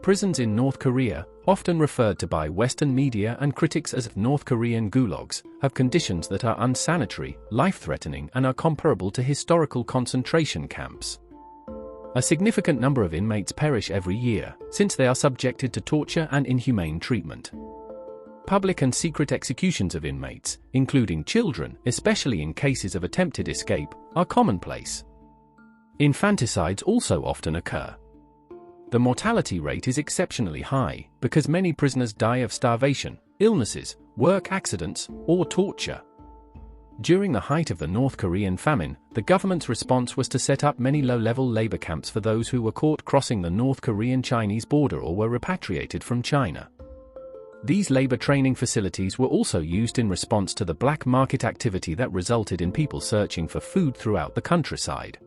Prisons in North Korea, often referred to by Western media and critics as North Korean gulags, have conditions that are unsanitary, life-threatening, and are comparable to historical concentration camps. A significant number of inmates perish every year, since they are subjected to torture and inhumane treatment. Public and secret executions of inmates, including children, especially in cases of attempted escape, are commonplace. Infanticides also often occur. The mortality rate is exceptionally high, because many prisoners die of starvation, illnesses, work accidents, or torture. During the height of the North Korean famine, the government's response was to set up many low-level labor camps for those who were caught crossing the North Korean-Chinese border or were repatriated from China. These labor training facilities were also used in response to the black market activity that resulted in people searching for food throughout the countryside.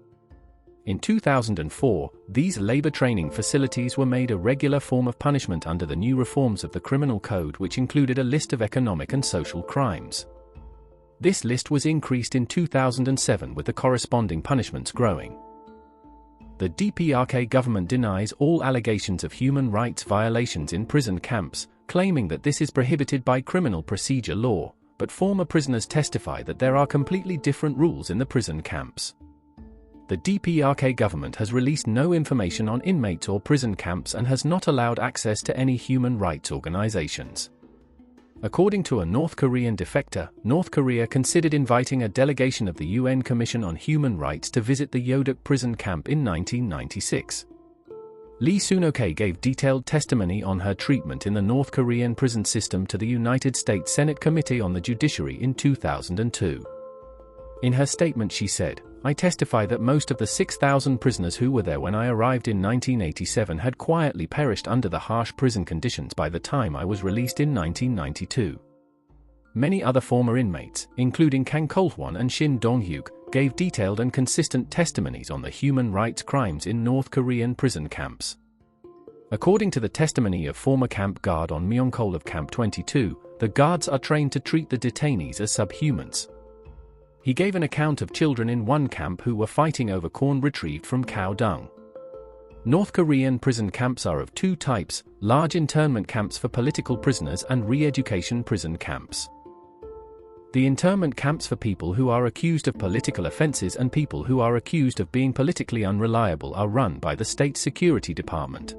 In 2004, these labor training facilities were made a regular form of punishment under the new reforms of the Criminal Code, which included a list of economic and social crimes. This list was increased in 2007 with the corresponding punishments growing. The DPRK government denies all allegations of human rights violations in prison camps, claiming that this is prohibited by criminal procedure law, but former prisoners testify that there are completely different rules in the prison camps. The DPRK government has released no information on inmates or prison camps and has not allowed access to any human rights organizations. According to a North Korean defector, North Korea considered inviting a delegation of the UN Commission on Human Rights to visit the Yodok prison camp in 1996. Lee Soon-ok gave detailed testimony on her treatment in the North Korean prison system to the United States Senate Committee on the Judiciary in 2002. In her statement she said, "I testify that most of the 6,000 prisoners who were there when I arrived in 1987 had quietly perished under the harsh prison conditions by the time I was released in 1992. Many other former inmates, including Kang Kol-hwan and Shin Dong-hyuk, gave detailed and consistent testimonies on the human rights crimes in North Korean prison camps." According to the testimony of former camp guard on Myeongkol of Camp 22, the guards are trained to treat the detainees as subhumans. He gave an account of children in one camp who were fighting over corn retrieved from cow dung. North Korean prison camps are of two types: large internment camps for political prisoners and re-education prison camps. The internment camps for people who are accused of political offenses and people who are accused of being politically unreliable are run by the State Security Department.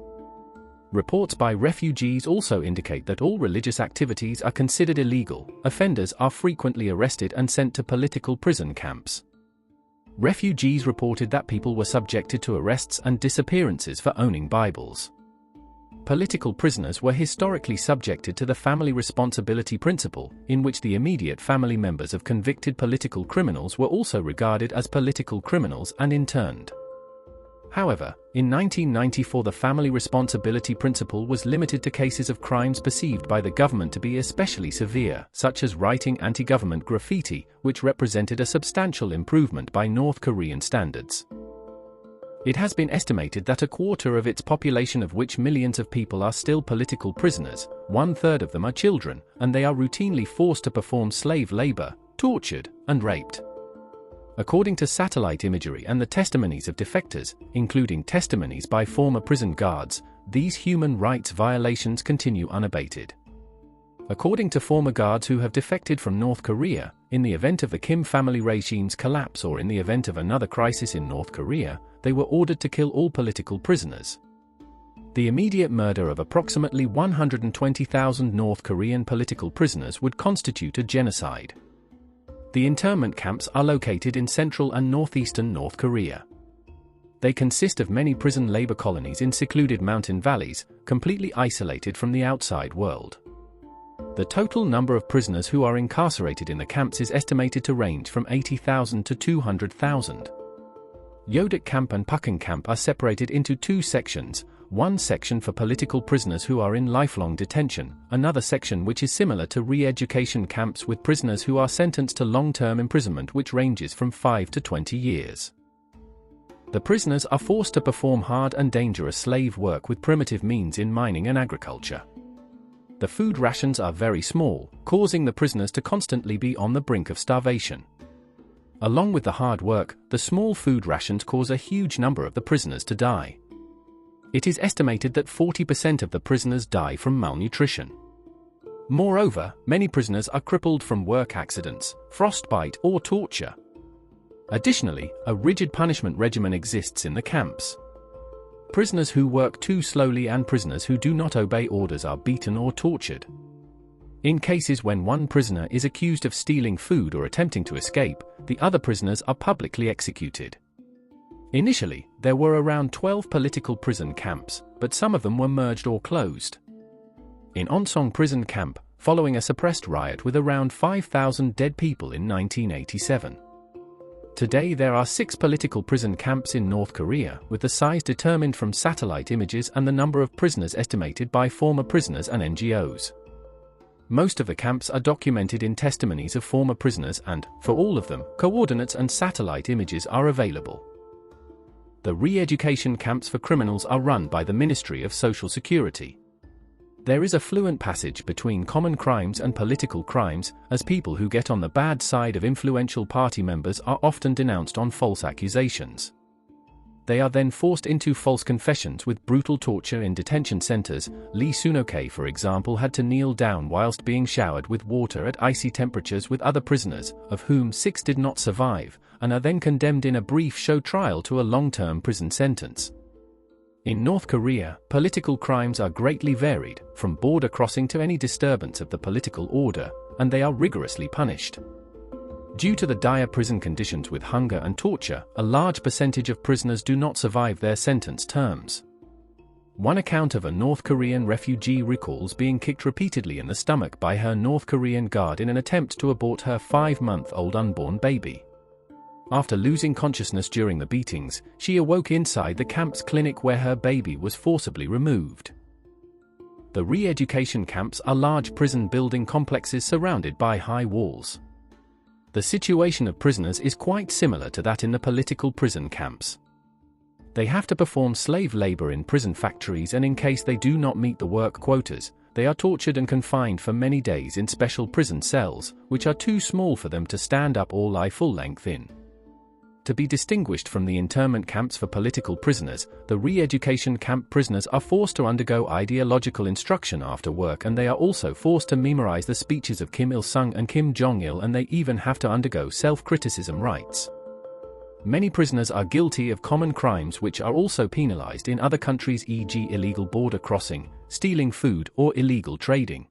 Reports by refugees also indicate that all religious activities are considered illegal. Offenders are frequently arrested and sent to political prison camps. Refugees reported that people were subjected to arrests and disappearances for owning Bibles. Political prisoners were historically subjected to the family responsibility principle, in which the immediate family members of convicted political criminals were also regarded as political criminals and interned. However, in 1994 the family responsibility principle was limited to cases of crimes perceived by the government to be especially severe, such as writing anti-government graffiti, which represented a substantial improvement by North Korean standards. It has been estimated that a quarter of its population, of which millions of people are still political prisoners, 1/3 of them are children, and they are routinely forced to perform slave labor, tortured, and raped. According to satellite imagery and the testimonies of defectors, including testimonies by former prison guards, these human rights violations continue unabated. According to former guards who have defected from North Korea, in the event of the Kim family regime's collapse or in the event of another crisis in North Korea, they were ordered to kill all political prisoners. The immediate murder of approximately 120,000 North Korean political prisoners would constitute a genocide. The internment camps are located in central and northeastern North Korea. They consist of many prison labor colonies in secluded mountain valleys, completely isolated from the outside world. The total number of prisoners who are incarcerated in the camps is estimated to range from 80,000 to 200,000. Yodok Camp and Pukkang Camp are separated into two sections, one section for political prisoners who are in lifelong detention, another section which is similar to re-education camps with prisoners who are sentenced to long-term imprisonment which ranges from 5 to 20 years. The prisoners are forced to perform hard and dangerous slave work with primitive means in mining and agriculture. The food rations are very small, causing the prisoners to constantly be on the brink of starvation. Along with the hard work, the small food rations cause a huge number of the prisoners to die. It is estimated that 40% of the prisoners die from malnutrition. Moreover, many prisoners are crippled from work accidents, frostbite, or torture. Additionally, a rigid punishment regimen exists in the camps. Prisoners who work too slowly and prisoners who do not obey orders are beaten or tortured. In cases when one prisoner is accused of stealing food or attempting to escape, the other prisoners are publicly executed. Initially, there were around 12 political prison camps, but some of them were merged or closed. In Onsong prison camp, following a suppressed riot with around 5,000 dead people in 1987. Today there are 6 political prison camps in North Korea, with the size determined from satellite images and the number of prisoners estimated by former prisoners and NGOs. Most of the camps are documented in testimonies of former prisoners and, for all of them, coordinates and satellite images are available. The re-education camps for criminals are run by the Ministry of Social Security. There is a fluent passage between common crimes and political crimes, as people who get on the bad side of influential party members are often denounced on false accusations. They are then forced into false confessions with brutal torture in detention centers. Lee Soon-ok, for example, had to kneel down whilst being showered with water at icy temperatures with other prisoners, of whom 6 did not survive, and are then condemned in a brief show trial to a long-term prison sentence. In North Korea, political crimes are greatly varied, from border crossing to any disturbance of the political order, and they are rigorously punished. Due to the dire prison conditions with hunger and torture, a large percentage of prisoners do not survive their sentence terms. One account of a North Korean refugee recalls being kicked repeatedly in the stomach by her North Korean guard in an attempt to abort her 5-month-old unborn baby. After losing consciousness during the beatings, she awoke inside the camp's clinic where her baby was forcibly removed. The re-education camps are large prison building complexes surrounded by high walls. The situation of prisoners is quite similar to that in the political prison camps. They have to perform slave labor in prison factories, and in case they do not meet the work quotas, they are tortured and confined for many days in special prison cells, which are too small for them to stand up or lie full length in. To be distinguished from the internment camps for political prisoners, the re-education camp prisoners are forced to undergo ideological instruction after work, and they are also forced to memorize the speeches of Kim Il-sung and Kim Jong-il, and they even have to undergo self-criticism rites. Many prisoners are guilty of common crimes which are also penalized in other countries, e.g. illegal border crossing, stealing food, or illegal trading.